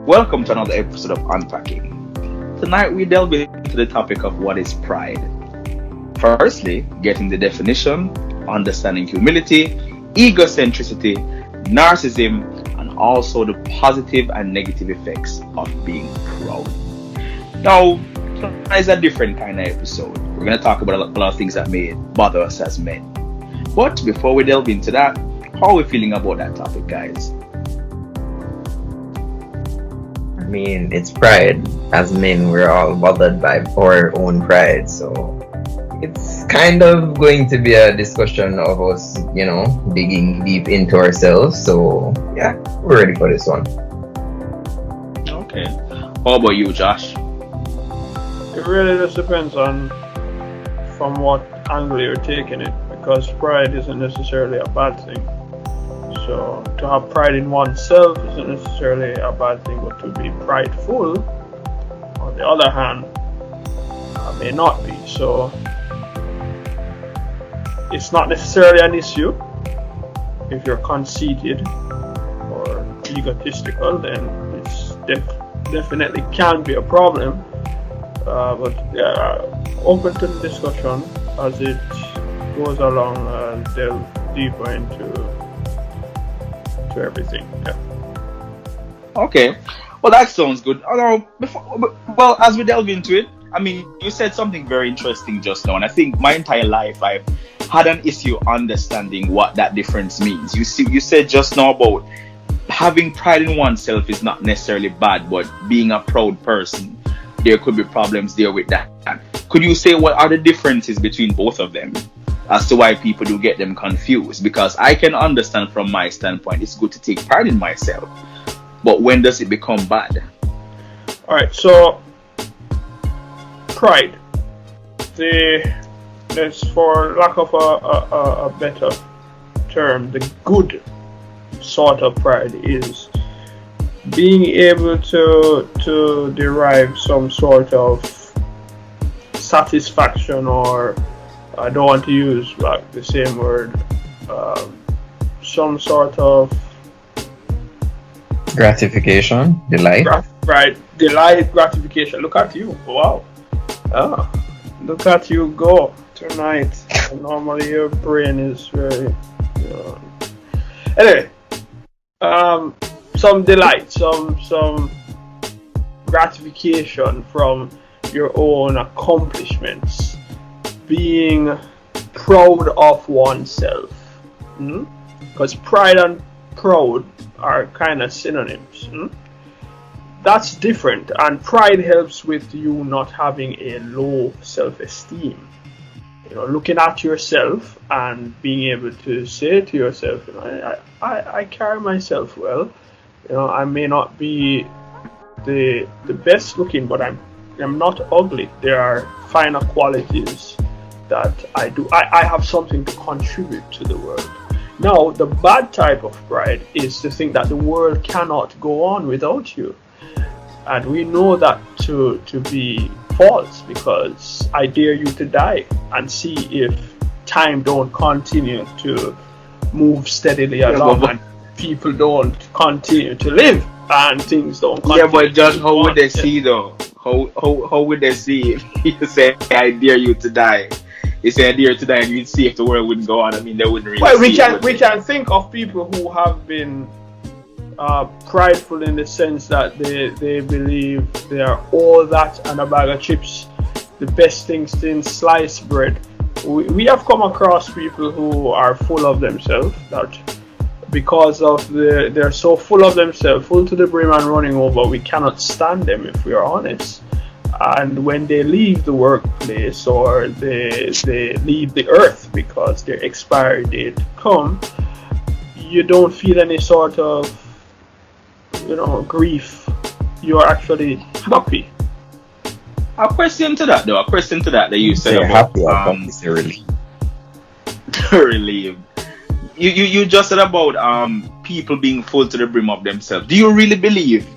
Welcome to another episode of Unpacking. Tonight we delve into the topic of what is pride. Firstly, getting the definition, understanding humility, egocentricity, narcissism, and also the positive and negative effects of being proud. Now, tonight is a different kind of episode. We're going to talk about a lot of things that may bother us as men. But before we delve into that, how are we feeling about that topic, guys? I mean, it's pride. As men, we're all bothered by our own pride, so it's kind of going to be a discussion of us, digging deep into ourselves. So, yeah, we're ready for this one. Okay. How about you, Josh? It really just depends on from what angle you're taking it, because pride isn't necessarily a bad thing. So to have pride in oneself isn't necessarily a bad thing, but to be prideful, on the other hand, may not be. So it's not necessarily an issue. If you're conceited or egotistical, then it's definitely can be a problem. But open to the discussion as it goes along and delve deeper into everything. Yeah. Okay. Well, that sounds good. Well, as we delve into it, I mean, you said something very interesting just now, and I think my entire life I've had an issue understanding what that difference means. You said just now about having pride in oneself is not necessarily bad, but being a proud person, there could be problems there with that. Could you say what are the differences between both of them as to why people do get them confused? Because I can understand from my standpoint, it's good to take pride in myself, but when does it become bad? All right, so pride, there's, for lack of a better term, the good sort of pride is being able to derive some sort of satisfaction, or I don't want to use like the same word, some sort of Gratification, delight. Delight, gratification. Look at you, wow. Look at you go tonight. Normally your brain is very anyway, some delight, some gratification from your own accomplishments, being proud of oneself, because pride and proud are kind of synonyms. That's different, and pride helps with you not having a low self-esteem. Looking at yourself and being able to say to yourself, I carry myself well. I may not be the best looking, but I'm not ugly. There are finer qualities that I do. I have something to contribute to the world. Now, the bad type of pride is to think that the world cannot go on without you. And we know that to be false, because I dare you to die and see if time don't continue to move steadily along, and people don't continue to live and things don't continue. Yeah, but just how would they see though? How would they see if you say I dare you to die? You say I dare you to die, and you'd see if the world wouldn't go on. I mean, they wouldn't really. Well, we can think of people who have been prideful in the sense that they believe they are all that and a bag of chips, the best things since sliced bread. We have come across people who are full of themselves, that because of they're so full of themselves, full to the brim and running over, we cannot stand them, if we are honest. And when they leave the workplace, or they leave the earth because their expiry date come, you don't feel any sort of grief. You are actually happy. A question to that that you said about relieved. relieved. You just said about people being full to the brim of themselves. Do you really believe,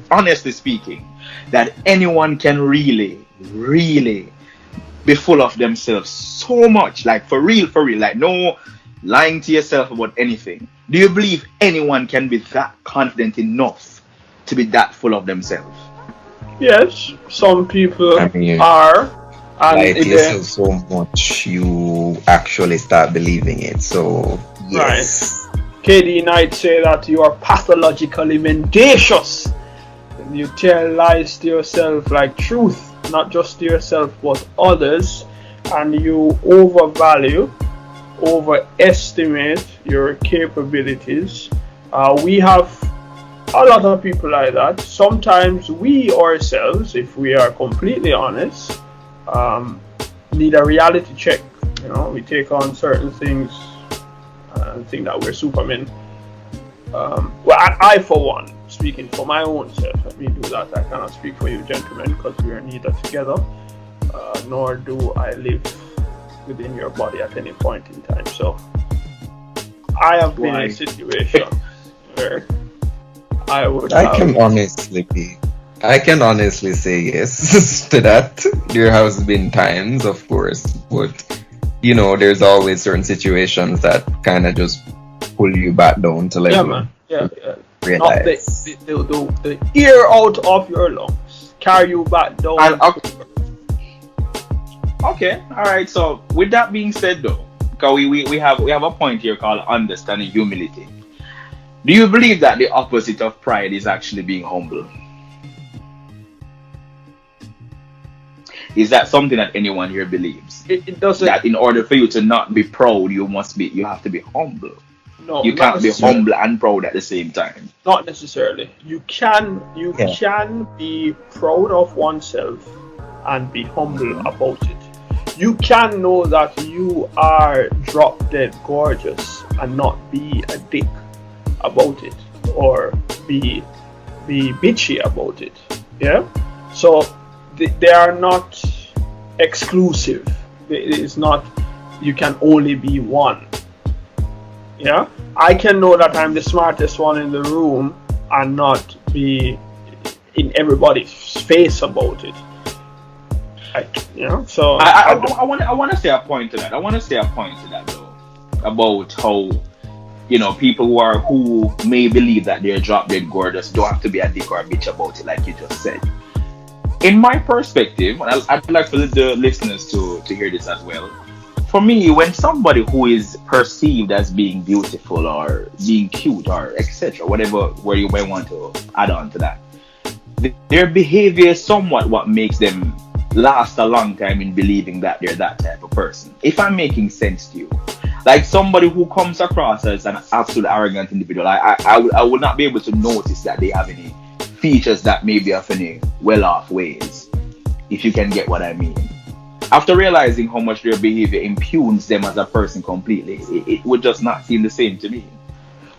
honestly speaking, that anyone can really be full of themselves so much, like for real, like no lying to yourself about anything? Do you believe anyone can be that confident enough to be that full of themselves. Yes, some people I mean, are, and like they, yourself so much, you actually start believing it. So right. yes, KD Knight say that you are pathologically mendacious. You tell lies to yourself like truth, not just to yourself but others, and you overestimate your capabilities. We have a lot of people like that. Sometimes we ourselves, if we are completely honest, need a reality check. You know, we take on certain things and think that we're supermen. Well, I for one, speaking for my own self, let me do that. I cannot speak for you gentlemen because we are neither together, nor do I live within your body at any point in time. So I have been in a situation where I would I can honestly say yes to that. There has been times, of course, but you know, there's always certain situations that kind of just pull you back down to like man. Yeah. Knock realize. the ear out of your lungs, carry you back down. And okay, all right. So with that being said, though, because we have a point here called understanding humility. Do you believe that the opposite of pride is actually being humble? Is that something that anyone here believes? It doesn't. That in order for you to not be proud, you have to be humble. No, You can't be humble and proud at the same time. Not necessarily. You can be proud of oneself and be humble about it. You can know that you are drop dead gorgeous and not be a dick about it or be bitchy about it. Yeah. So they are not exclusive. It is not. You can only be one. Yeah, I can know that I'm the smartest one in the room and not be in everybody's face about it. So I want to say a point to that. Though, about how, you know, people who may believe that they're drop dead gorgeous don't have to be a dick or a bitch about it, like you just said. In my perspective, and I'd like for the listeners to hear this as well. For me, when somebody who is perceived as being beautiful or being cute or etc., where you may want to add on to that, their behavior is somewhat what makes them last a long time in believing that they're that type of person. If I'm making sense to you, like somebody who comes across as an absolute arrogant individual, I would not be able to notice that they have any features that may be of any well-off ways, if you can get what I mean. After realizing how much their behavior impugns them as a person completely, it would just not seem the same to me.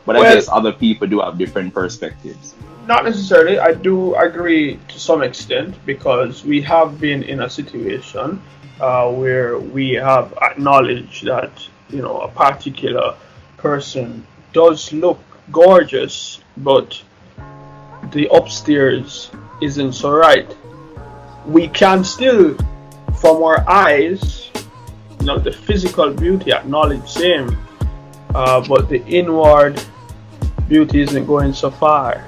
But I guess other people do have different perspectives. Not necessarily. I do agree to some extent because we have been in a situation where we have acknowledged that, you know, a particular person does look gorgeous, but the upstairs isn't so right. We can still, from our eyes, you know, the physical beauty acknowledge same, but the inward beauty isn't going so far.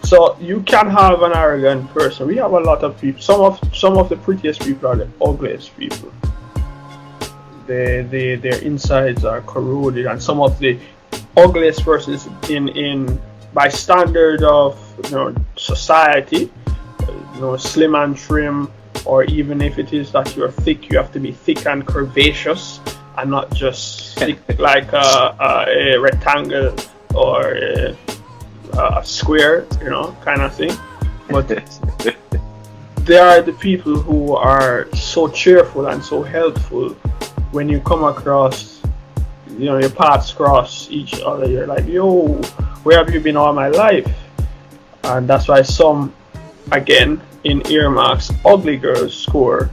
So you can have an arrogant person. We have a lot of people. Some of the prettiest people are the ugliest people. Their insides are corroded, and some of the ugliest persons in by standard of, you know, society, you know, slim and trim, or even if it is that you're thick, you have to be thick and curvaceous and not just thick like a rectangle or a square, you know, kind of thing. But there are the people who are so cheerful and so helpful. When you come across, you know, your paths cross each other, you're like, yo, where have you been all my life? And that's why some, again, in earmarks, ugly girls score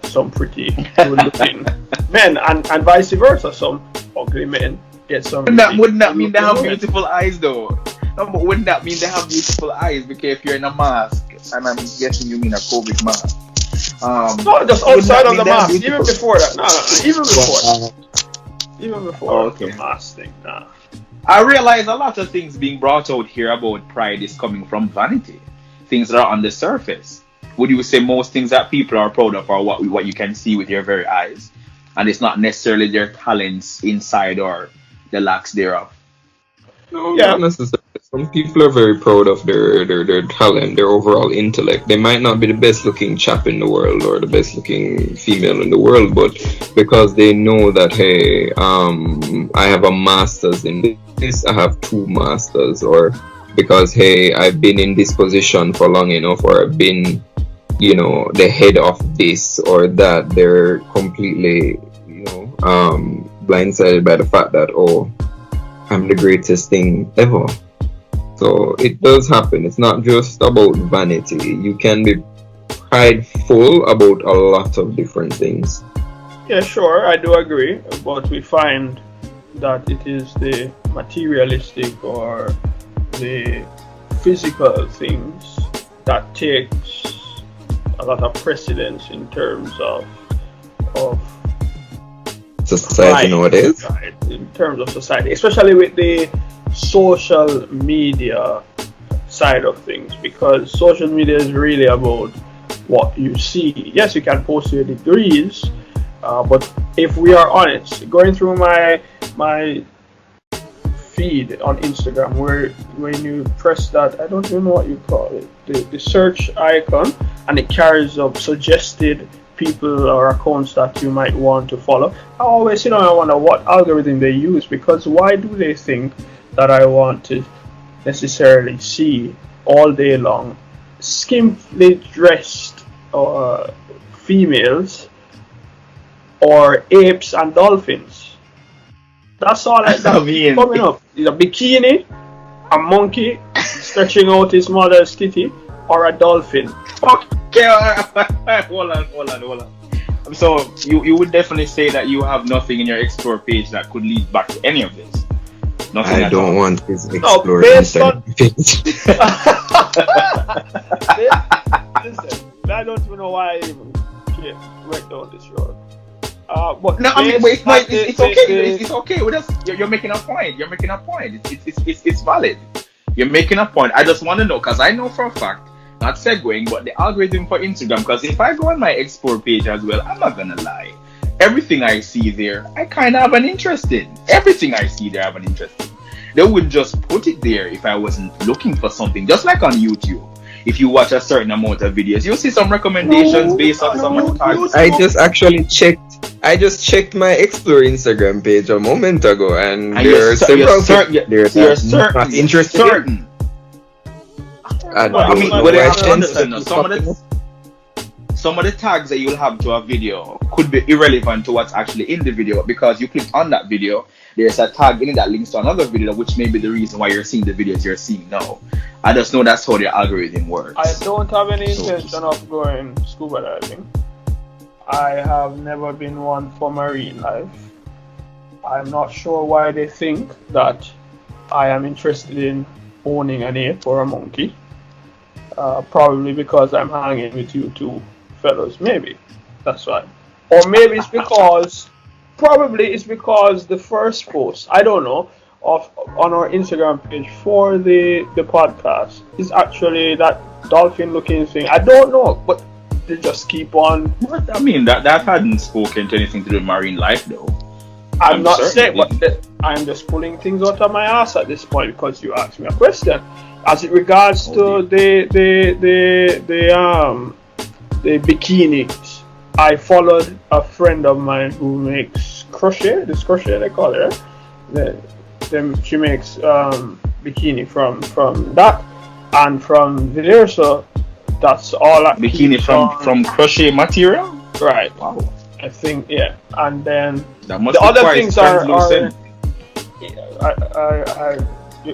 some pretty good looking men, and vice versa. Some ugly men get some. Wouldn't that mean they have beautiful eyes, though? No, but wouldn't that mean they have beautiful eyes? Because if you're in a mask, and I'm guessing you mean a COVID mask. No, just outside of the mask. Even before that. No. Even before. Even before the mask thing. Nah. I realize a lot of things being brought out here about pride is coming from vanity, things that are on the surface. Would you say most things that people are proud of are what you can see with your very eyes, and it's not necessarily their talents inside or the lacks thereof? No, Yeah, not necessarily. Some people are very proud of their talent, their overall intellect. They might not be the best looking chap in the world or the best looking female in the world, but because they know that, hey, I have a master's in this, I have two masters, or because, hey, I've been in this position for long enough, or I've been, the head of this or that, they're completely, blindsided by the fact that, oh, I'm the greatest thing ever. So it does happen. It's not just about vanity. You can be prideful about a lot of different things. yeah, sure, I do agree. But we find that it is the materialistic or the physical things that takes a lot of precedence in terms of Society nowadays. right, in terms of society, especially with the social media side of things, because social media is really about what you see. Yes, you can post your degrees, but if we are honest, going through my feed on Instagram, where when you press that, I don't even know what you call it, the search icon, and it carries up suggested people or accounts that you might want to follow. I always I wonder what algorithm they use, because why do they think that I want to necessarily see all day long skimpily dressed females or apes and dolphins? That's all that I mean, coming up. Is a bikini, a monkey stretching out his mother's titty, or a dolphin. okay, hold on. So you would definitely say that you have nothing in your explore page that could lead back to any of this. Nothing I at don't all. want this explored based on- Instagram page. Listen, I don't even know why I even went down this road. But No, I mean, based wait, on it's the- okay. the- It's okay with us. You're making a point. It's valid. You're making a point. I just want to know, because I know for a fact, not segueing, but the algorithm for Instagram. Because if I go on my explore page as well, I'm not gonna lie. Everything I see there, I kind of have an interest in. Everything I see there, I have an interest in. They would just put it there if I wasn't looking for something. Just like on YouTube. If you watch a certain amount of videos, you'll see some recommendations based on some of the tags. I just checked my Explore Instagram page a moment ago, and And there are several you're not interested in. certain. I I mean, Well, what I I have to change understand, some of the tags that you'll have to a video could be irrelevant to what's actually in the video, because you click on that video, there's a tag in it that links to another video, which may be the reason why you're seeing the videos you're seeing now. I just know that's how the algorithm works. I don't have any intention of going scuba diving. I have never been one for marine life. I'm not sure why they think that I am interested in owning an ape or a monkey. Probably because I'm hanging with you two fellows. Maybe that's why. Or maybe it's because, probably it's because the first post, I don't know, on our Instagram page for the podcast is actually that dolphin looking thing. I don't know, but they just keep on. But I mean, that hadn't spoken to anything to do with marine life, though. I'm not certain saying, it but didn't. I'm just pulling things out of my ass at this point because you asked me a question. As it regards to the bikinis, I followed a friend of mine who makes crochet. This crochet they call it. She makes bikini from that, and from there. So that's all. I Bikini keep from on- from crochet material. right. Wow, I think and then that must the be other quite things are translucent.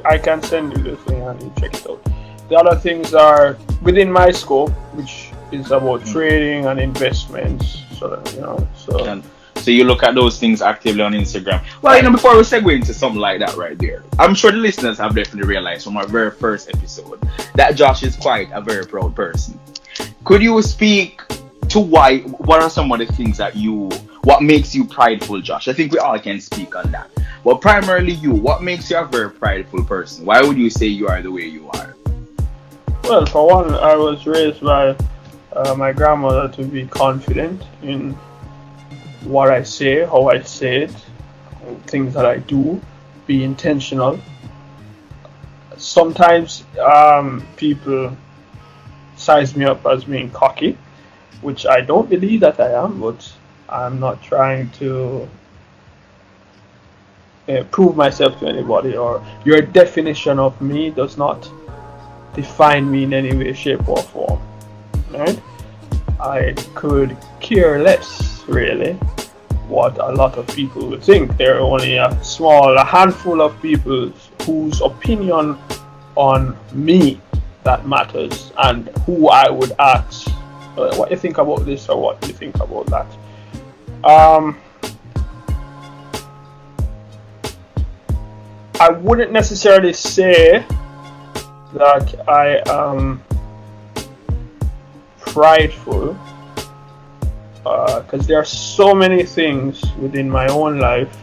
I can send you the thing and you check it out. The other things are within my scope, which is about trading and investments. So that, And so you look at those things actively on Instagram. Well, before we segue into something like that right there, I'm sure the listeners have definitely realized from our very first episode that Josh is quite a very proud person. Could you speak to what are some of the things that what makes you prideful, Josh? I think we all can speak on that. But primarily you, what makes you a very prideful person? Why would you say you are the way you are? Well, for one, I was raised by my grandmother to be confident in what I say, how I say it, things that I do, be intentional. Sometimes people size me up as being cocky, which I don't believe that I am, but I'm not trying to prove myself to anybody, or your definition of me does not define me in any way, shape, or form. Right? I could care less, really, what a lot of people would think. There are only a handful of people whose opinion on me that matters, and who I would ask, what you think about this or what you think about that. I wouldn't necessarily say that I am prideful, because there are so many things within my own life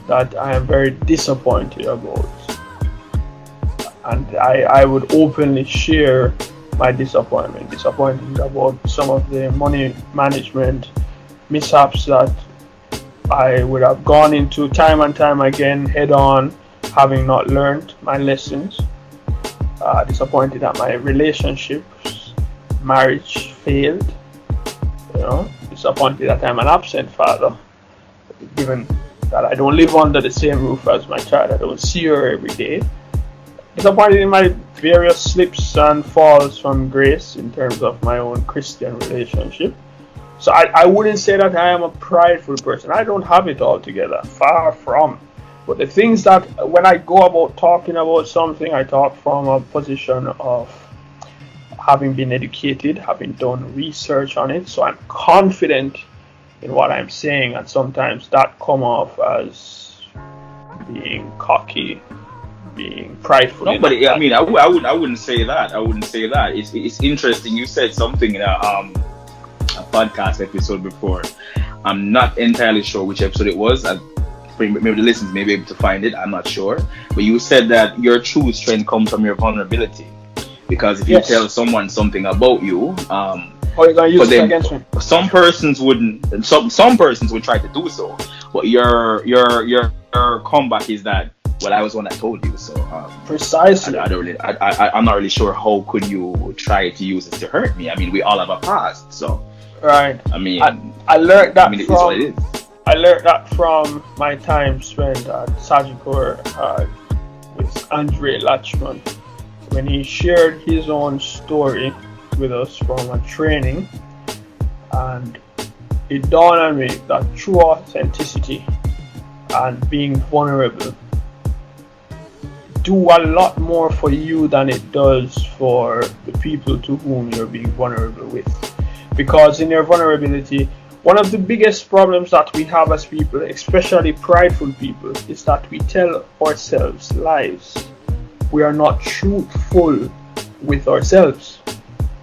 that I am very disappointed about, and I would openly share my disappointment about some of the money management mishaps that I would have gone into time and time again head on, having not learned my lessons. Disappointed that my relationships, marriage failed. Disappointed that I'm an absent father, given that I don't live under the same roof as my child. I don't see her every day. Disappointed in my various slips and falls from grace in terms of my own Christian relationship. So I wouldn't say that I am a prideful person. I don't have it all together, far from. But the things that, when I go about talking about something, I talk from a position of having been educated, having done research on it. So I'm confident in what I'm saying, and sometimes that come off as being cocky, being prideful. No, but I mean, I wouldn't say that. I wouldn't say that. It's interesting. You said something in a podcast episode before. I'm not entirely sure which episode it was. Maybe the listeners may be able to find it. I'm not sure. But you said that your true strength comes from your vulnerability. Because if you tell someone something about you, you're gonna use it against me. Some persons wouldn't. Some persons would try to do so. But your comeback is that, well, I was the one that told you. So precisely. I'm not really sure how could you try to use it to hurt me. I mean, we all have a past, so. Right. I mean, I learned that it is what it is. I learned that from my time spent at Sagicor with Andre Lachman, when he shared his own story with us from a training, and it dawned on me that true authenticity and being vulnerable do a lot more for you than it does for the people to whom you're being vulnerable with. Because in your vulnerability, one of the biggest problems that we have as people, especially prideful people, is that we tell ourselves lies. We are not truthful with ourselves,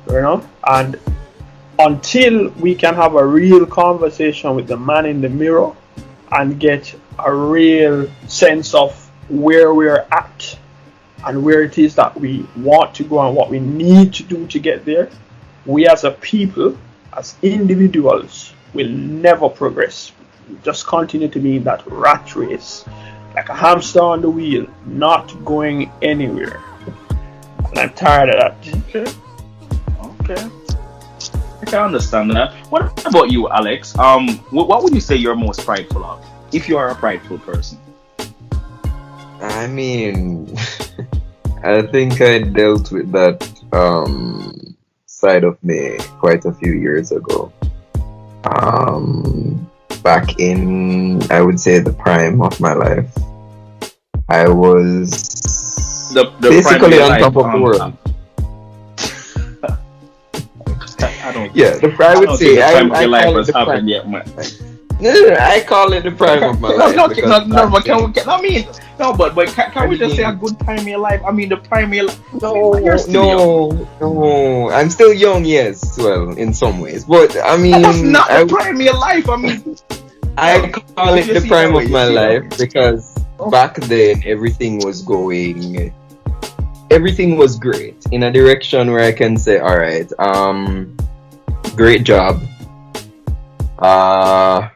and until we can have a real conversation with the man in the mirror and get a real sense of where we're at and where it is that we want to go and what we need to do to get there, we as a people, as individuals, will never progress. We just continue to be in that rat race, like a hamster on the wheel, not going anywhere. And I'm tired of that. Okay. I can understand that. What about you, Alex? What would you say you're most prideful of, if you are a prideful person? I mean, I think I dealt with that side of me quite a few years ago. Back in, I would say, the prime of my life. I was the basically on top of the world. The prime would say the prime of your life has happened yet, man. No, I call it the prime of my life. But can we just say a good time in your life? I mean, the prime of your life. No. I'm still young, yes. Well, in some ways, but I mean, that's not the prime of your life. I mean, I call it You the see that prime way, of you my see that life way. because back then everything was great in a direction where I can say, all right, great job. I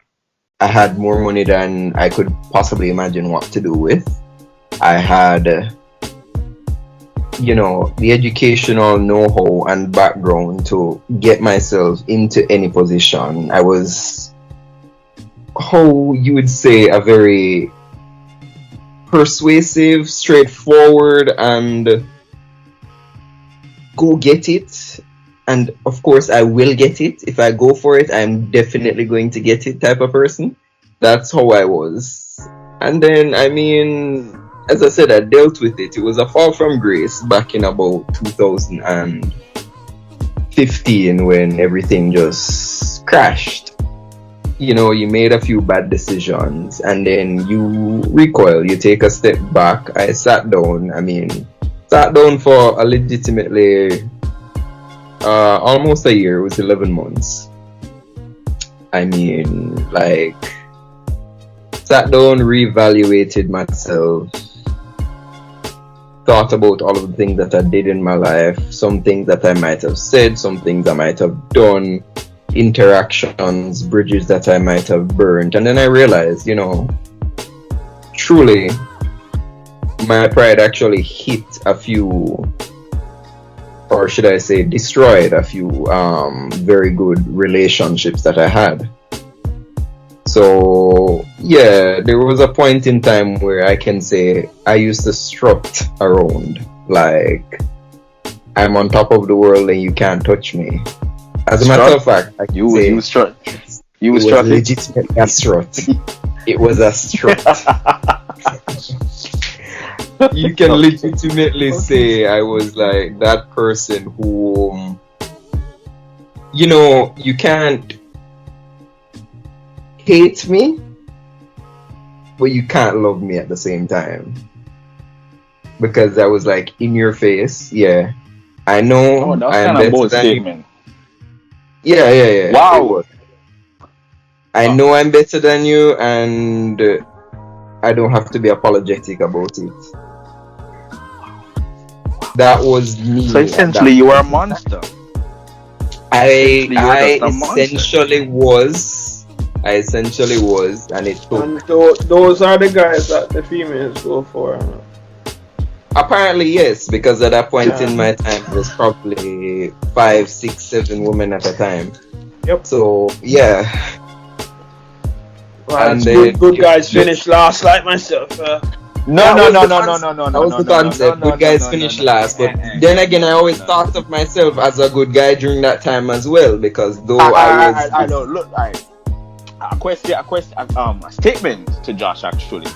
had more money than I could possibly imagine what to do with. I had, the educational know-how and background to get myself into any position. I was, how you would say, a very persuasive, straightforward, and go get it. And of course, I will get it. If I go for it, I'm definitely going to get it type of person. That's how I was. And then, I mean, as I said, I dealt with it. It was a fall from grace back in about 2015 when everything just crashed. You made a few bad decisions and then you recoil, you take a step back. I sat down for a legitimately almost a year. It was 11 months. Sat down, reevaluated myself, thought about all of the things that I did in my life, some things that I might have said, some things I might have done, interactions, bridges that I might have burned. And then I realized, truly, my pride actually hit a few, or should I say, destroyed a few very good relationships that I had. So, yeah, there was a point in time where I can say I used to strut around, like, I'm on top of the world and you can't touch me. As a matter of fact, I can say You strut. You it was was struck. legitimately a strut. It was a strut. You can legitimately say I was like that person who, you can't hate me, but you can't love me at the same time. Because I was like in your face, yeah. I know That was I am kind of a better bold than you. statement. Yeah. It Wow. was. I know I'm better than you, and I don't have to be apologetic about it. That was me. So essentially, you were a monster. I you were just a monster. I essentially was, and it took. And those are the guys that the females go for. Apparently, yes, because at that point in my time, there's probably 5, 6, 7 women at a time. Yep. So yeah. Well, And good guys finish last, like myself. No. That was the concept. Good guys finish last, but then again, I always thought of myself as a good guy during that time as well, because though I don't look like a statement to Josh actually.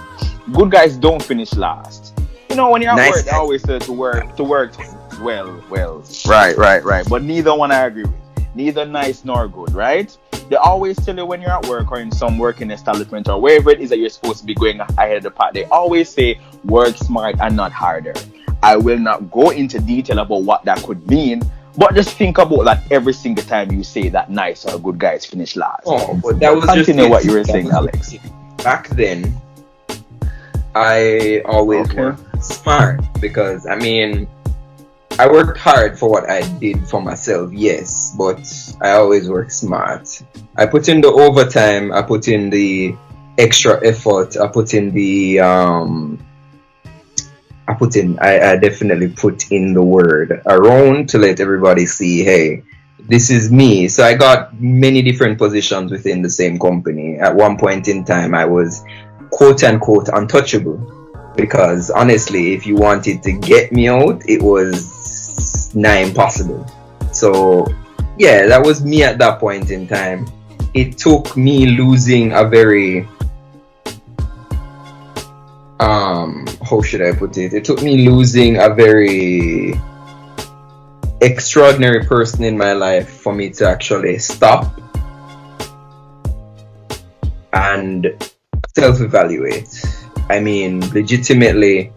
Good guys don't finish last. When you're at work, they always say to work well. Right. But neither one I agree with. Neither nice nor good, right? They always tell you when you're at work or in some working establishment or wherever it is that you're supposed to be going ahead of the pack, they always say work smart and not harder. I will not go into detail about what that could mean, but just think about that every single time you say that nice or good guys finish last. Oh, but that was Continue what you were saying, Alex. Back then, I always worked smart because, I worked hard for what I did for myself, yes, but I always work smart. I put in the overtime, I put in the extra effort, I definitely put in the word around to let everybody see, hey, this is me. So I got many different positions within the same company. At one point in time, I was quote unquote untouchable. Because honestly, if you wanted to get me out, it was nigh impossible. So yeah, that was me at that point in time. It took me losing a very how should I put it? It took me losing a very extraordinary person in my life for me to actually stop and self-evaluate. Legitimately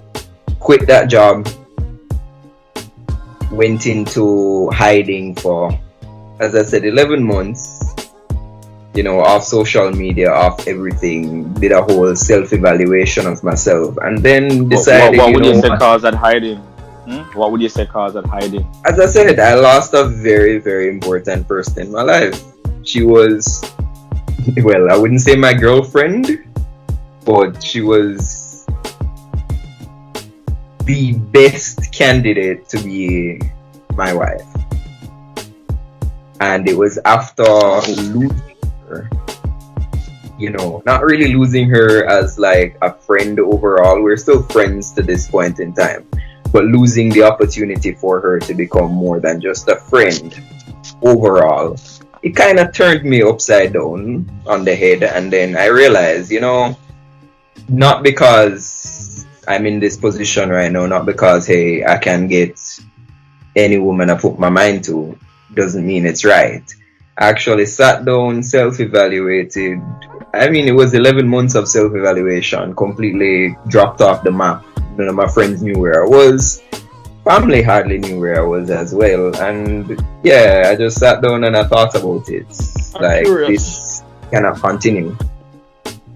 quit that job, went into hiding for, as I said, 11 months. off social media, off everything, did a whole self-evaluation of myself, and then decided, what would you say cause that hiding? What would you say cause that hiding? As I said, I lost a very, very important person in my life. She was, well, I wouldn't say my girlfriend, but she was the best candidate to be my wife. And it was after losing her, not really losing her as like a friend overall. We're still friends to this point in time, but losing the opportunity for her to become more than just a friend overall, it kind of turned me upside down on the head. And then I realized, not because I'm in this position right now, not because, hey, I can get any woman I put my mind to, doesn't mean it's right. I actually sat down, self-evaluated. It was 11 months of self-evaluation, completely dropped off the map. None of my friends knew where I was. Family hardly knew where I was as well. And yeah, I just sat down and I thought about it. I'm curious. This cannot continue.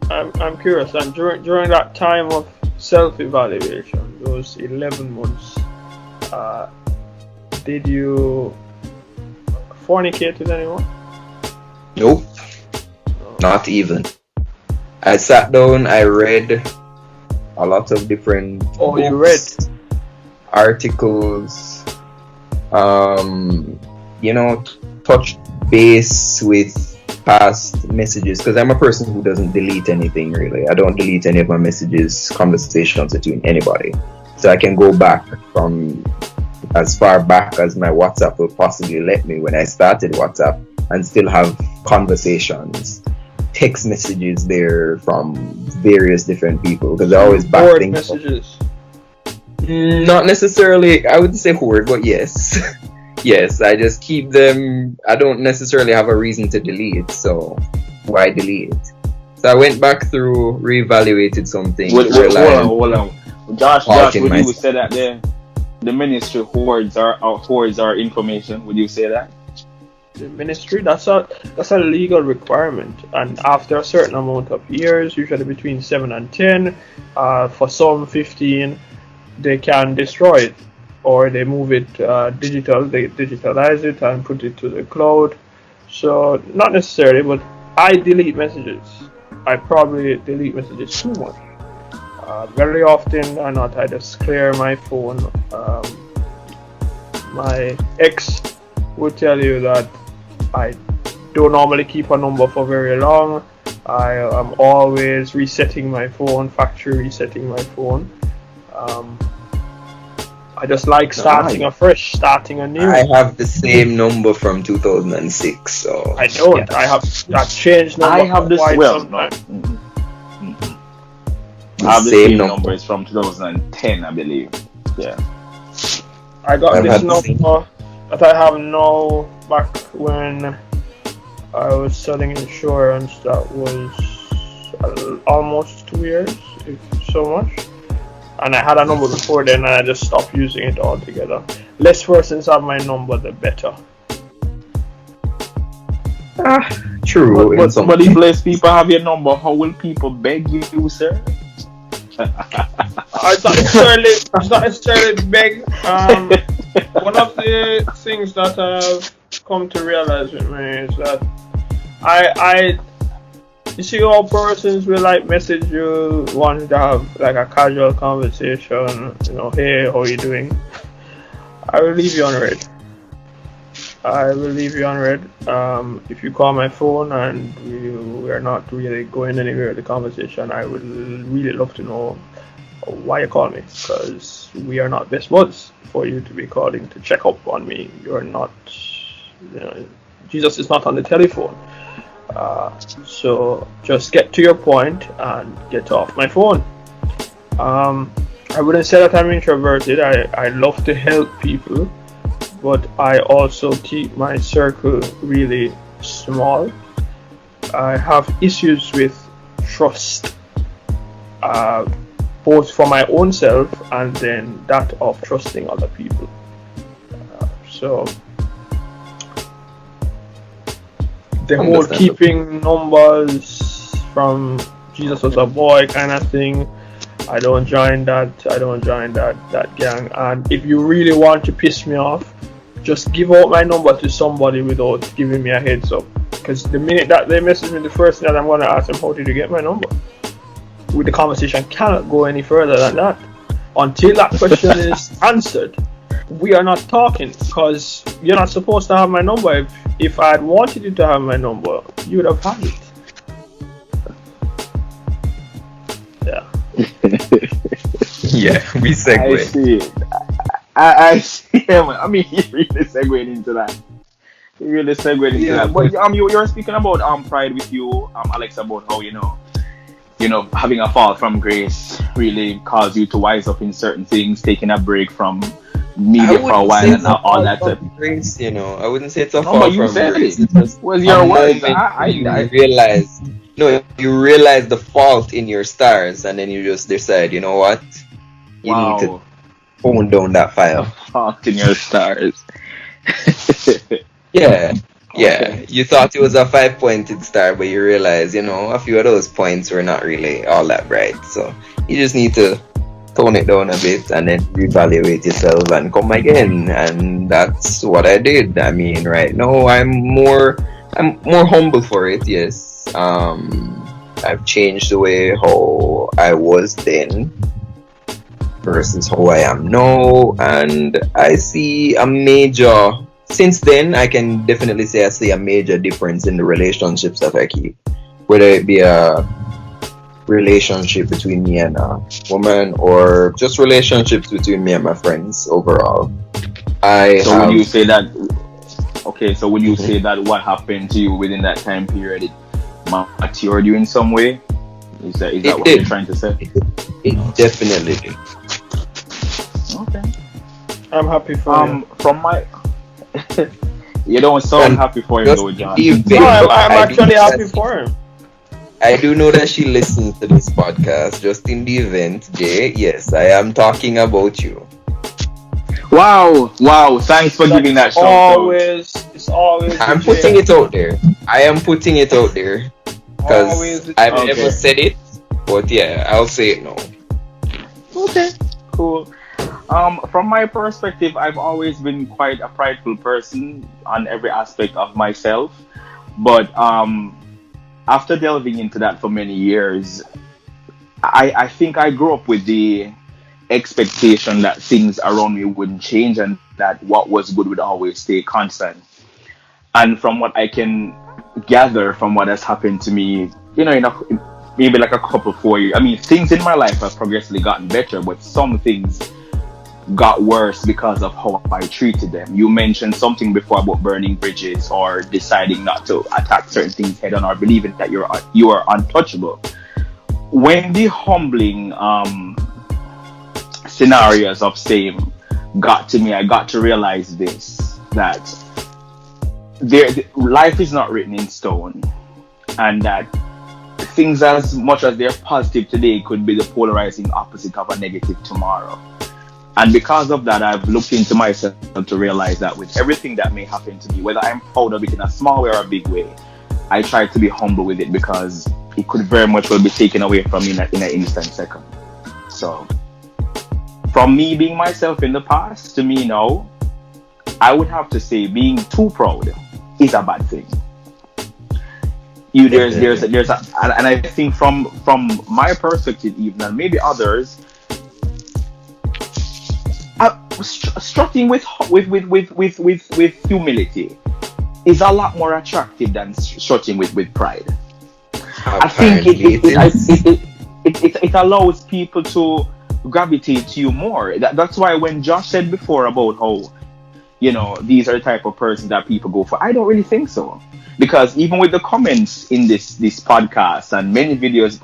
I'm curious. And during that time of self-evaluation, those 11 months, did you fornicate with anyone? Nope. Not even. I sat down, I read a lot of different books, you read articles, touched base with past messages, because I'm a person who doesn't delete anything really. I don't delete any of my messages, conversations between anybody. So I can go back from as far back as my WhatsApp will possibly let me when I started WhatsApp, and still have conversations, text messages there from various different people, because I always back Word things messages. Not necessarily, I wouldn't say word, but yes. Yes, I just keep them. I don't necessarily have a reason to delete, so why delete? So I went back through, reevaluated something. Hold on. Josh, would you say that the ministry hoards our information? Would you say that? The ministry, that's a legal requirement, and after a certain amount of years, usually between 7 and 10, for some 15, they can destroy it, or they move it digital. They digitalize it and put it to the cloud. So not necessarily, but I delete messages. I probably delete messages too much. Very often, I just clear my phone. My ex would tell you that I don't normally keep a number for very long. I am always resetting my phone, factory resetting my phone. I just like starting afresh, starting anew. I have the same number from 2006, so I don't. Yeah. I've changed number. I have this. Well, no. I have the same number. It's from 2010, I believe. Yeah. I got this number that I have now back when I was selling insurance. That was almost 2 years, if so much. And I had a number before then, and I just stopped using it altogether. Less persons have my number, the better. True. But if less people have your number, how will people beg you, sir? It's not necessarily beg. One of the things that I've come to realize with me is that you see, all persons will message you, want to have a casual conversation, hey, how you doing? I will leave you unread. If you call my phone and we are not really going anywhere with the conversation, I would really love to know why you call me, because we are not best buds for you to be calling to check up on me. You're not, Jesus is not on the telephone. So just get to your point and get off my phone. I wouldn't say that I'm introverted. I love to help people, but I also keep my circle really small. I have issues with trust, both for my own self and then that of trusting other people. the whole keeping numbers from Jesus was a boy kind of thing. I don't join that gang. And if you really want to piss me off, just give out my number to somebody without giving me a heads up. Because the minute that they message me, the first thing that I'm going to ask them, how did you get my number? The conversation cannot go any further than that. Until that question is answered, we are not talking, because you're not supposed to have my number. If I had wanted you to have my number, you would have had it. Yeah. Yeah, we segue. I see it. I see. I mean, you really segued into that. But you were speaking about pride with you, Alex, about how having a fall from grace really caused you to wise up in certain things, taking a break from media for a while and all that stuff. Grace, I wouldn't say it's a fall from grace. It was your words. You realize the fault in your stars, and then you just decide, you know what? You need to tone down that fire. Fault in your stars. Yeah. You thought it was a 5-pointed star, but you realize, a few of those points were not really all that bright. So you just need to tone it down a bit and then reevaluate yourself and come again. And that's what I did. I mean, right now I'm more humble for it. Yes. I've changed the way how I was then versus how I am now, and I see a major. Since then, I can definitely say I see a major difference in the relationships that I keep, whether it be a relationship between me and a woman or just relationships between me and my friends overall. Would you say that what happened to you within that time period, it matured you in some way? Is that what you're trying to say? It definitely did. Okay. I'm happy for you. From my... You don't sound happy for him though, John. No, I'm actually happy for him. I do know that she listens to this podcast. Just in the event, Jay, yes, I am talking about you. Wow! Thanks for giving that shout out. It's always. I'm putting it out there. I am putting it out there because I've never said it, but yeah, I'll say it now. Okay, cool. From my perspective, I've always been quite a prideful person on every aspect of myself. But after delving into that for many years, I think I grew up with the expectation that things around me wouldn't change and that what was good would always stay constant. And from what I can gather from what has happened to me, maybe like a couple 4 years. I mean, things in my life have progressively gotten better, but some things got worse because of how I treated them. You mentioned something before about burning bridges or deciding not to attack certain things head on or believing that you are untouchable. When the humbling scenarios of same got to me, I got to realize this, that life is not written in stone, and that things as much as they're positive today could be the polarizing opposite of a negative tomorrow. And because of that, I've looked into myself to realize that with everything that may happen to me, whether I'm proud of it in a small way or a big way, I try to be humble with it because it could very much well be taken away from me in an instant second. So, from me being myself in the past to me now, I would have to say being too proud is a bad thing. And I think from my perspective, even and maybe others, strutting with humility is a lot more attractive than strutting with pride. I think it allows people to gravitate to you more. That's why when Josh said before about how these are the type of person that people go for, I don't really think so, because even with the comments in this podcast and many videos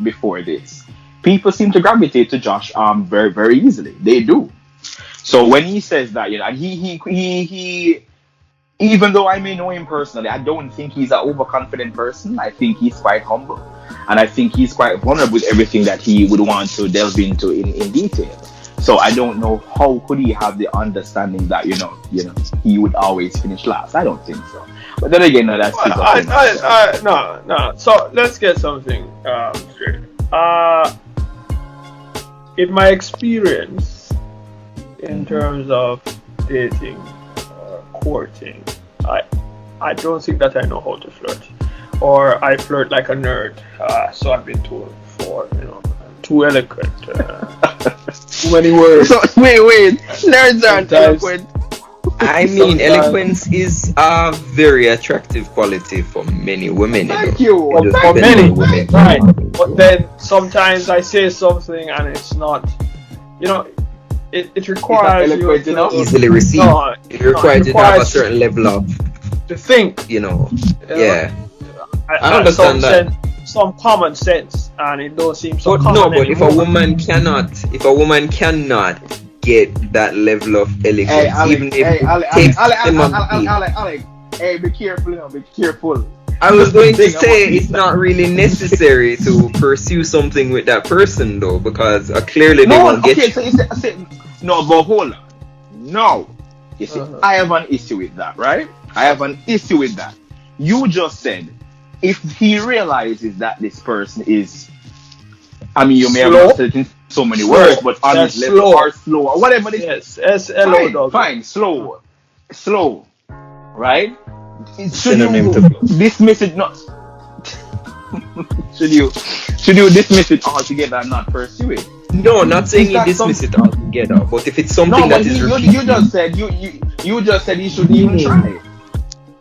before this, people seem to gravitate to Josh very, very easily. They do. So when he says that, and he even though I may know him personally, I don't think he's an overconfident person. I think he's quite humble, and I think he's quite vulnerable with everything that he would want to delve into in detail. So I don't know how could he have the understanding that he would always finish last. I don't think so. But then again, no, that's his opinion. No. So let's get something straight. In my experience, in terms of dating or courting, I don't think that I know how to flirt, or I flirt like a nerd. So I've been told before. I'm too eloquent. Too many words. So, wait. Nerds aren't eloquent. I mean, eloquence is a very attractive quality for many women. Thank you. It just For depends many, on the women. right? But then sometimes I say something and it's not. It requires you eloquent to enough? Easily received. No, It requires you to have a certain level of, to think. yeah. I understand that. Some common sense, and it don't seem so But common no, but anymore. if a woman cannot get that level of eloquence, Hey, Alex, even if it takes them on feet. Alex, hey, be careful, be careful. I was going to Think say about it's not really necessary to pursue something with that person though, because clearly they won't get you. No, but hold on. No. You see, I have an issue with that, right? I have an issue with that. You just said, if he realizes that this person is, you may Slow? have said it in so many words, but on That's his level or slow or whatever it is. Yes, SLO. Fine, slow, right? Should Synonym you to flow. dismiss it? Not. should you dismiss it altogether and not pursue it? No, not saying you that dismiss it altogether, but if it's something No, that but is you repeated, just said you just said he shouldn't even try.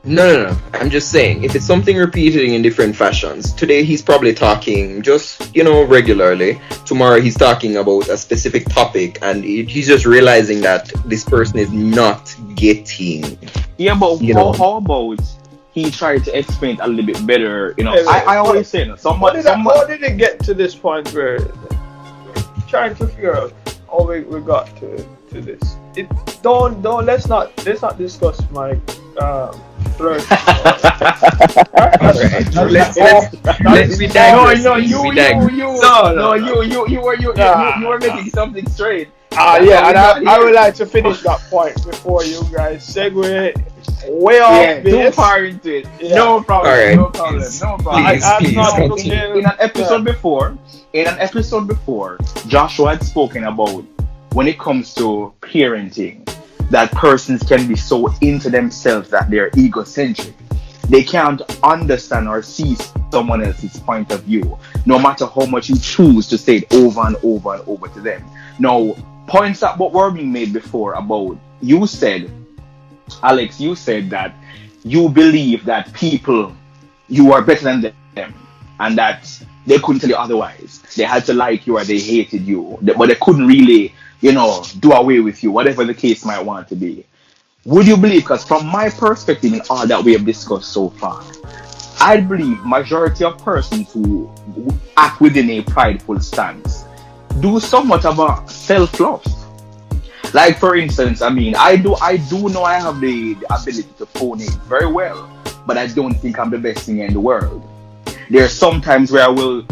No. I'm just saying, if it's something repeating in different fashions, today he's probably talking just, regularly. Tomorrow he's talking about a specific topic, and he's just realizing that this person is not getting. Yeah, but how about he tried to explain it a little bit better? I always say, How did it get to this point where trying to figure out how we got to this? Let's not discuss my flirt. Let's be digress. You were making something straight. Yeah, and I would like to finish that point before you guys segue way off too base. far into it. Yeah. No problem. All right. No problem. No problem. Please, In an episode before, Joshua had spoken about when it comes to parenting, that persons can be so into themselves that they're egocentric. They can't understand or see someone else's point of view, no matter how much you choose to say it over and over and over to them. Now, points that what were being made before about, Alex, you said that you believe that people, you are better than them, and that they couldn't tell you otherwise. They had to like you or they hated you, but they couldn't really, do away with you, whatever the case might want to be. Would you believe, because from my perspective in all that we have discussed so far, I believe majority of persons who act within a prideful stance do somewhat of a self-love. Like, for instance, I do know I have the ability to phone in very well, but I don't think I'm the best singer in the world. There are some times where I will,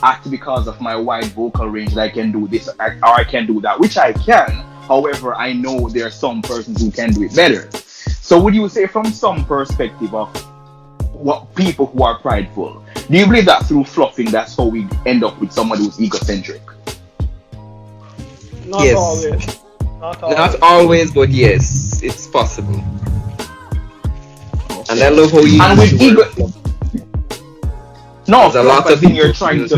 act because of my wide vocal range that I can do this or I can do that, which I can. However, I know there are some persons who can do it better. So would you say, from some perspective of what people who are prideful, do you believe that through fluffing, that's how we end up with somebody who's egocentric? Yes. Not always, but yes, it's possible. And I love how you use No, a lot of people you're trying to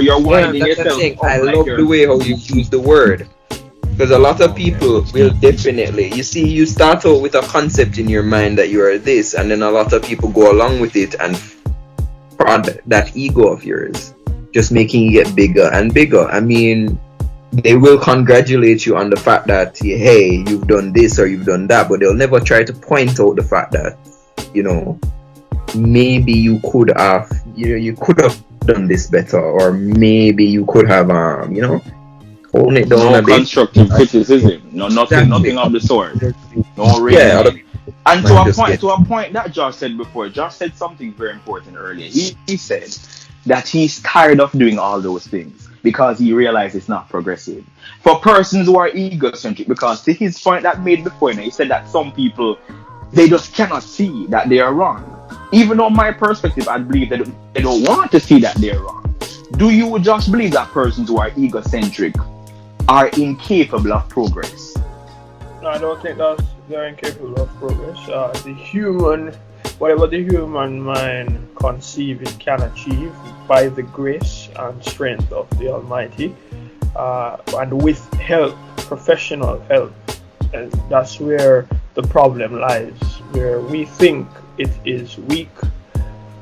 you're winding yourself. I love the way how you use the word, because a lot of people will definitely. You see, you start out with a concept in your mind that you are this, and then a lot of people go along with it and prod that ego of yours, just making you get bigger and bigger. They will congratulate you on the fact that, hey, you've done this or you've done that, but they'll never try to point out the fact that, maybe you could have, you could have done this better, or maybe you could have, toned it down a bit. Constructive criticism, nothing of the sort. No, really. Yeah, and to a point that Josh said before, Josh said something very important earlier. He said that he's tired of doing all those things. because he realized it's not progressive. For persons who are egocentric, because to his point that made before, he said that some people, they just cannot see that they are wrong. Even on my perspective, I believe that they don't want to see that they're wrong. Do you just believe that persons who are egocentric are incapable of progress? No, I don't think that they're incapable of progress. Whatever the human mind conceive, it can achieve by the grace and strength of the Almighty, and with help, professional help. And that's where the problem lies, where we think it is weak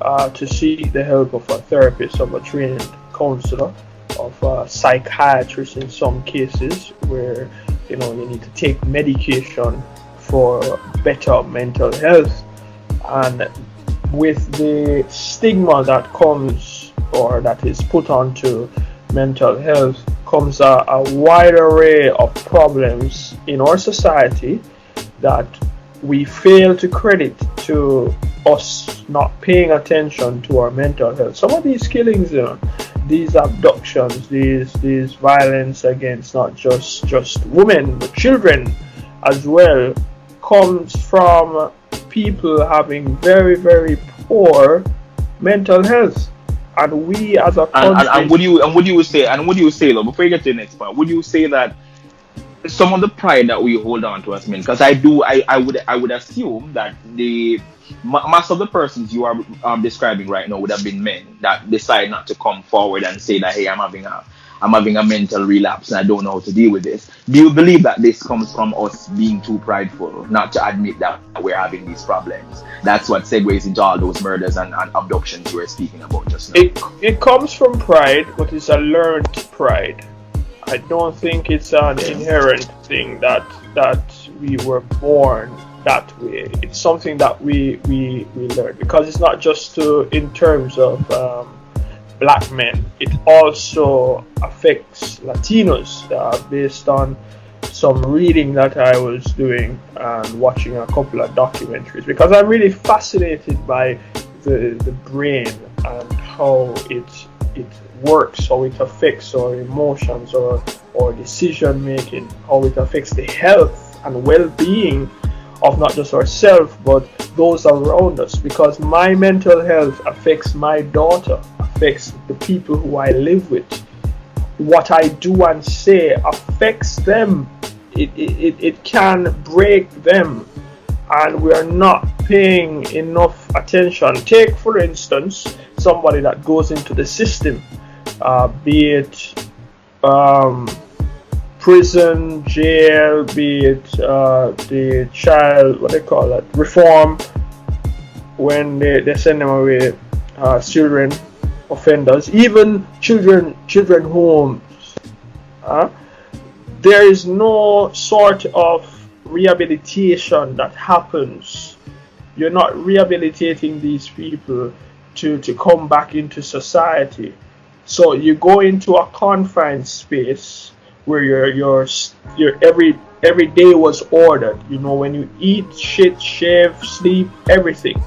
to seek the help of a therapist, of a trained counselor, of a psychiatrist in some cases, where you need to take medication for better mental health. And with the stigma that comes, or that is put onto mental health, comes a wide array of problems in our society that we fail to credit to us not paying attention to our mental health. Some of these killings, these abductions, these violence against not just women but children as well, comes from people having very, very poor mental health. And we as a country, and would you say though, before you get to the next point, would you say that some of the pride that we hold on to as men, because I would assume that the most of the persons you are describing right now would have been men that decide not to come forward and say that, hey, I'm having a mental relapse and I don't know how to deal with this. Do you believe that this comes from us being too prideful not to admit that we're having these problems? That's what segues into all those murders and abductions you were speaking about just now. It comes from pride, but it's a learned pride. I don't think it's an inherent thing that we were born that way. It's something that we learn, because it's not just in terms of black men. It also affects Latinos, based on some reading that I was doing and watching a couple of documentaries, because I'm really fascinated by the brain and how it works, how it affects our emotions or decision making, how it affects the health and well-being of not just ourselves but those around us. Because my mental health affects my daughter, affects the people who I live with. What I do and say affects them. It can break them, and we are not paying enough attention. Take, for instance, somebody that goes into the system, be it prison, jail, be it the child, what they call it, reform, when they send them away, children offenders, even children homes. There is no sort of rehabilitation that happens. You're not rehabilitating these people to come back into society. So you go into a confined space where your every day was ordered. When you eat, shit, shave, sleep, everything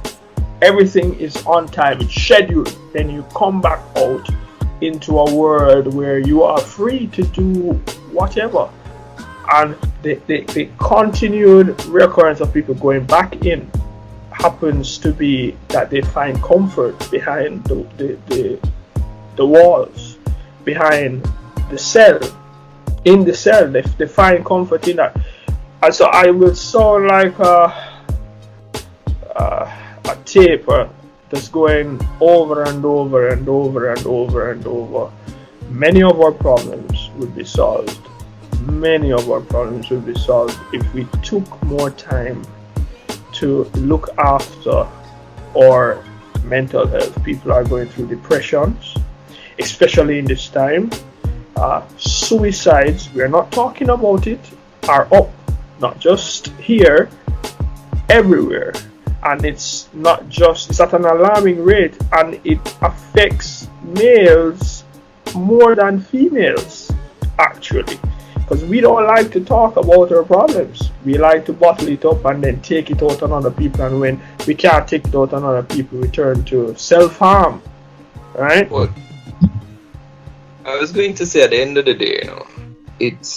is on time. It's scheduled. Then you come back out into a world where you are free to do whatever. And the continued recurrence of people going back in happens to be that they find comfort behind the walls, behind the cell. In the cell, they find comfort in that. And so I will sound like a tape that's going over and over and over and over and over. Many of our problems would be solved. Many of our problems would be solved if we took more time to look after our mental health. People are going through depressions, especially in this time. Suicides, we're not talking about it, are up, not just here, everywhere. And it's at an alarming rate, and it affects males more than females, actually. Because we don't like to talk about our problems. We like to bottle it up and then take it out on other people. And when we can't take it out on other people, we turn to self-harm. Right? I was going to say at the end of the day, it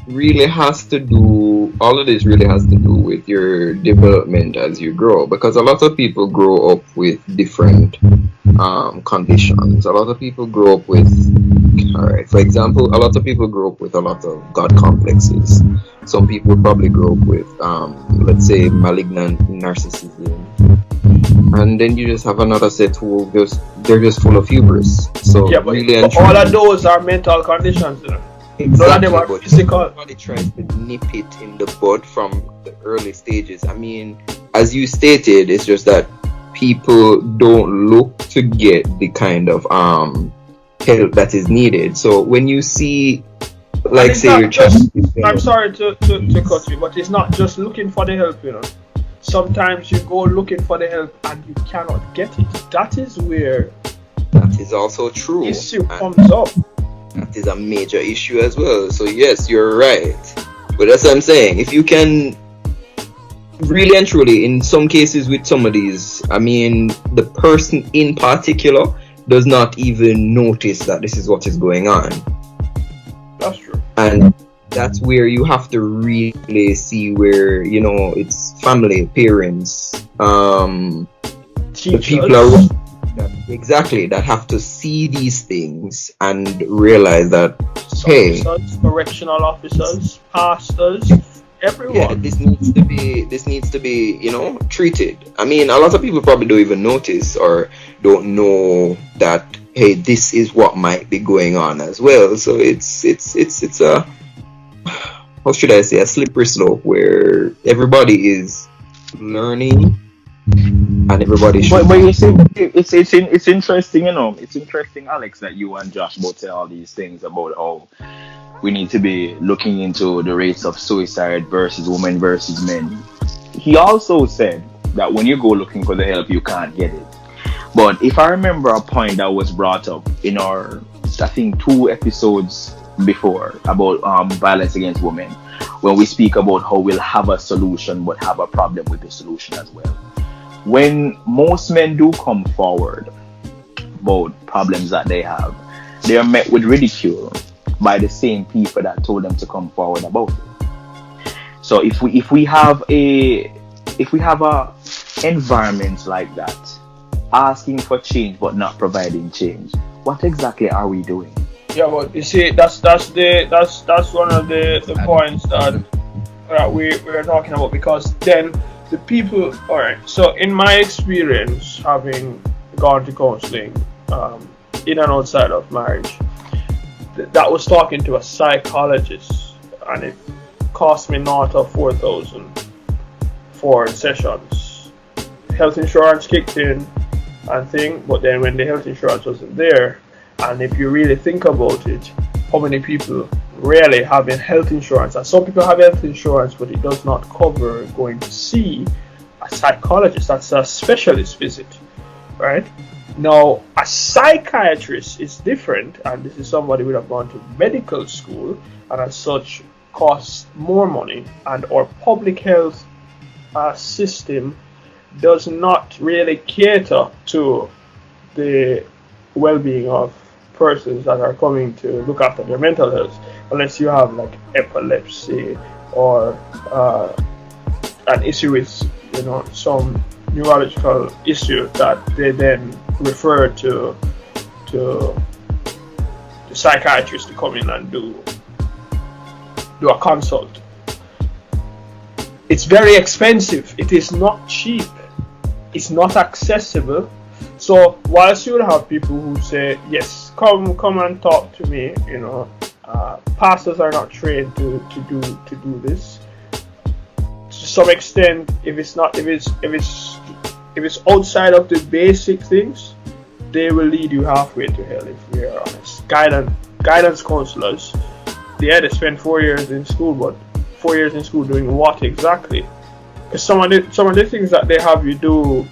really has to do, all of this really has to do with your development as you grow, because a lot of people grow up with different conditions. A lot of people grow up with, all right, for example, a lot of people grow up with a lot of God complexes. Some people probably grow up with, let's say, malignant narcissism. And then you just have another set who they're just full of hubris. So Yeah, but really all of those are mental conditions, you know. exactly, None of them are but physical. everybody tries to nip it in the bud from the early stages. I mean, as you stated, it's just that people don't look to get the kind of help that is needed. So when you see, like, say your child, I'm sorry to cut you, but it's not just looking for the help, you know. Sometimes you go looking for the help and you cannot get it. That is where that is also true. Issue comes up. That is a major issue as well. So yes, you're right. But that's what I'm saying. If you can really and truly, in some cases with some of these, I mean, the person in particular does not even notice that this is what is going on. That's true. And that's where you have to really see where, it's family, parents, the people around exactly that have to see these things and realize that correctional officers, pastors, everyone. Yeah, this needs to be treated. I mean, a lot of people probably don't even notice or don't know that, hey, this is what might be going on as well. So it's a, how should I say, a slippery slope where everybody is learning and everybody should. But you see, it's interesting, It's interesting, Alex, that you and Josh both say all these things about how we need to be looking into the rates of suicide versus women versus men. He also said that when you go looking for the help, you can't get it. But if I remember a point that was brought up in our, I think, 2 episodes before about violence against women, when we speak about how we'll have a solution but have a problem with the solution as well. When most men do come forward about problems that they have, they are met with ridicule by the same people that told them to come forward about it. So if we have a environment like that, asking for change but not providing change, what exactly are we doing? Yeah, but you see, that's one of the points that we're talking about, because then the people, all right. So in my experience, having gone to counseling, in and outside of marriage, that was talking to a psychologist, and it cost me north of 4,000 for sessions. Health insurance kicked in and thing, but then when the health insurance wasn't there, and if you really think about it, how many people really having health insurance? And some people have health insurance, but it does not cover going to see a psychologist. That's a specialist visit, right? Now, a psychiatrist is different, and this is somebody who would have gone to medical school, and as such costs more money, and our public health system does not really cater to the well-being of persons that are coming to look after their mental health, unless you have like epilepsy or an issue with some neurological issue that they then refer to the psychiatrist to come in and do a consult. It's very expensive. It is not cheap. It's not accessible. So whilst you will have people who say, yes, come and talk to me, pastors are not trained to do this. To some extent, if it's outside of the basic things, they will lead you halfway to hell, if we are honest. Guidance counselors, they spend 4 years in school, but 4 years in school doing what exactly? Because some of the things that they have you do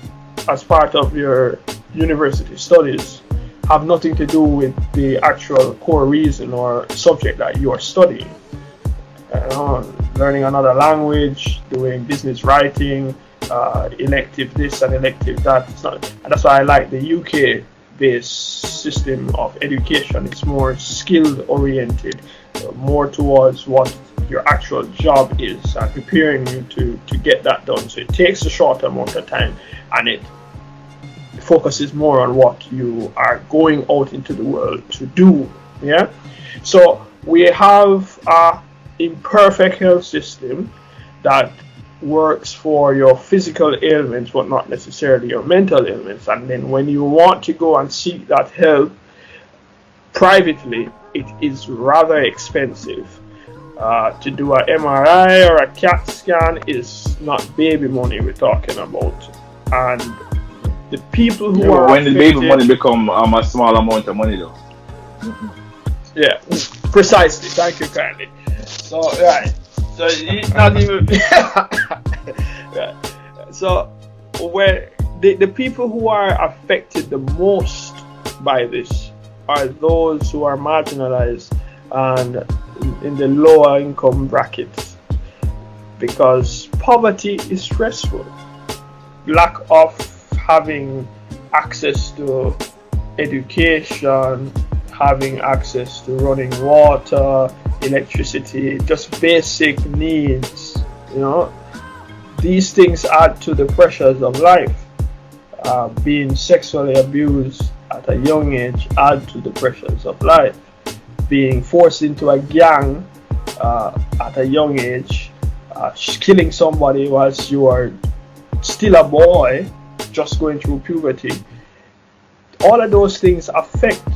as part of your university studies have nothing to do with the actual core reason or subject that you are studying. Learning another language, doing business writing, elective this and elective that. And that's why I like the UK based system of education. It's more skill oriented, more towards what your actual job is and preparing you to get that done. So it takes a short amount of time, and it focuses more on what you are going out into the world to do. Yeah. So we have a imperfect health system that works for your physical ailments but not necessarily your mental ailments, and then when you want to go and seek that help privately, it is rather expensive. To do an MRI or a CAT scan is not baby money we're talking about, and the people who are when the baby money become a small amount of money though. Yeah, precisely. Thank you kindly. So right, so it's not even. Right. So where the people who are affected the most by this are those who are marginalized and in the lower income brackets, because poverty is stressful. Lack of having access to education, having access to running water, electricity, just basic needs, you know, these things add to the pressures of life. Being sexually abused at a young age add to the pressures of life. Being forced into a gang at a young age, killing somebody whilst you are still a boy, just going through puberty, all of those things affect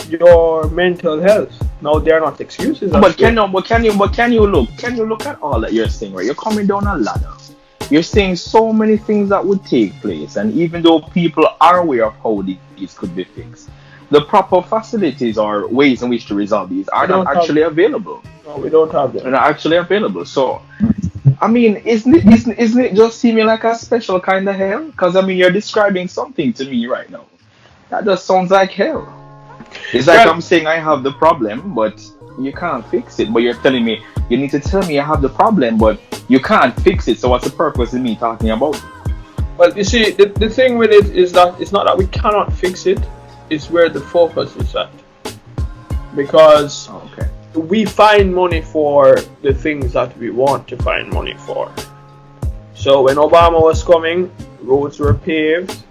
your mental health. Now they're not excuses. But can you look at all that you're saying, right? You're coming down a ladder. You're saying so many things that would take place, and even though people are aware of how these could be fixed, the proper facilities or ways in which to resolve these are not actually available. No, we don't have them. They're not actually available. So, I mean, isn't it just seeming like a special kind of hell? Because I mean, you're describing something to me right now that just sounds like hell. It's like I'm saying I have the problem, but you can't fix it. But you're telling me you need to tell me I have the problem, but you can't fix it. So what's the purpose of me talking about it? Well, you see, the thing with it is that it's not that we cannot fix it. It's where the focus is at. Because we find money for the things that we want to find money for. So when Obama was coming, roads were paved,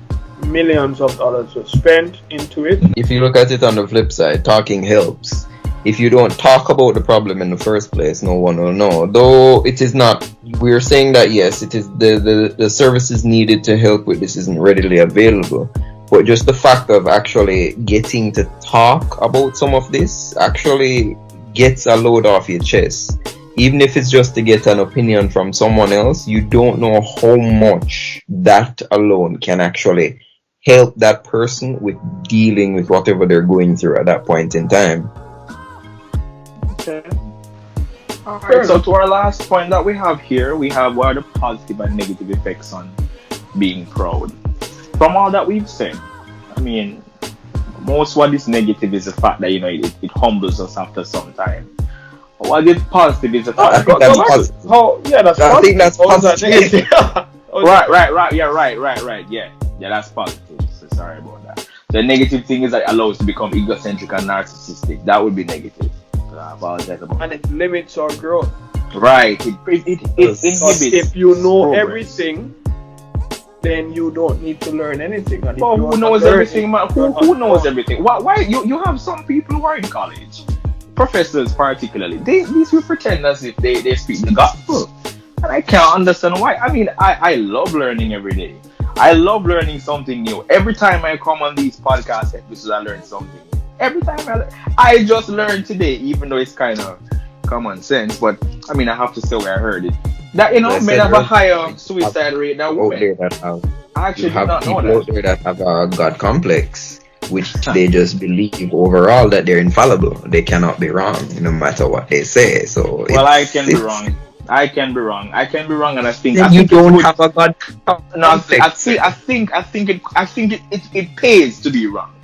millions of dollars were spent into it. If you look at it on the flip side, talking helps. If you don't talk about the problem in the first place, no one will know. Though it is not, we're saying that yes, it is the services needed to help with this isn't readily available. But just the fact of actually getting to talk about some of this actually gets a load off your chest. Even if it's just to get an opinion from someone else, you don't know how much that alone can actually help that person with dealing with whatever they're going through at that point in time. Okay. Alright, so to our last point that we have here, we have what are the positive and negative effects on being proud. From all that we've said, I mean, most what is negative is the fact that, you know, it humbles us after some time. What is positive is the fact I think that's positive. I think that's positive. Right. Yeah, that's positive. So sorry about that. The negative thing is that it allows us to become egocentric and narcissistic. That would be negative. So I apologize about and it limits our growth. Right. It inhibits. If you know progress. Everything, then you don't need to learn anything. And well, who knows everything, man? Who knows everything? Why you have some people who are in college, professors particularly, these will pretend as if they speak the gospel. And I can't understand why. I mean, I love learning every day. I love learning something new. Every time I come on these podcast episodes, I learn something new. Every time I just learned today, even though it's kind of common sense, but I mean, I have to say where I heard it. That, you know, men have a higher suicide rate than women. I actually did not know that. Out there that have a God complex, which they just believe overall that they're infallible. They cannot be wrong, no matter what they say. So well, I can be wrong. I can be wrong, and I think you don't have a God complex. No, I think it pays to be wrong.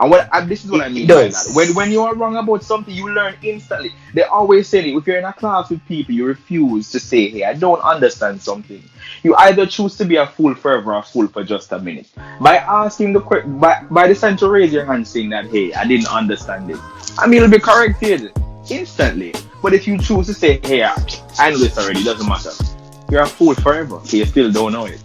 And this is what I It mean by that. does. When you are wrong about something, you learn instantly. They always say it. If you're in a class with people, you refuse to say, "Hey, I don't understand something." You either choose to be a fool forever or a fool for just a minute. By asking the question, by deciding to raise your hand saying that, "Hey, I didn't understand this," I mean, it'll be corrected instantly. But if you choose to say, "Hey, I know this already," it doesn't matter. You're a fool forever. So you still don't know it.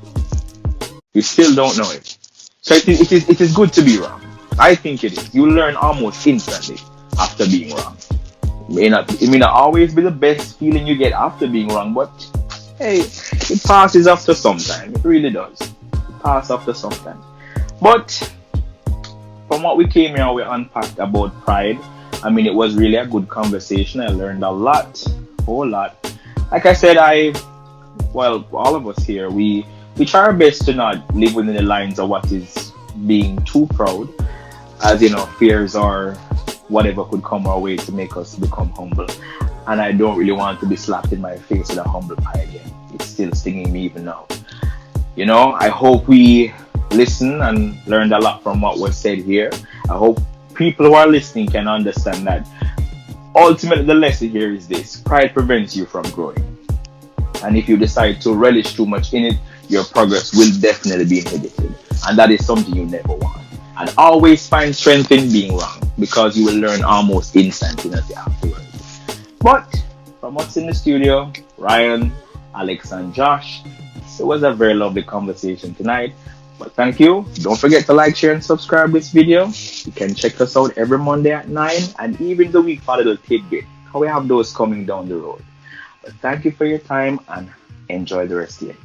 You still don't know it. So it is good to be wrong. I think it is. You learn almost instantly after being wrong. It may not always be the best feeling you get after being wrong, but hey, it passes after some time. It really does. It passes after some time. But from what we came here, we unpacked about pride. I mean, it was really a good conversation. I learned a lot, whole lot. Like I said, all of us here, we try our best to not live within the lines of what is being too proud, as fears or whatever could come our way to make us become humble. And I don't really want to be slapped in my face with a humble pie again. It's still stinging me even now. I hope we listen and learned a lot from what was said here. I hope people who are listening can understand that ultimately the lesson here is this: pride prevents you from growing. And if you decide to relish too much in it, your progress will definitely be inhibited. And that is something you never want. And always find strength in being wrong, because you will learn almost instantaneously afterwards. But from us in the studio, Ryan, Alex, and Josh, it was a very lovely conversation tonight. But thank you. Don't forget to like, share, and subscribe this video. You can check us out every Monday at 9 and even the week for a little tidbit. We have those coming down the road. But thank you for your time and enjoy the rest of it.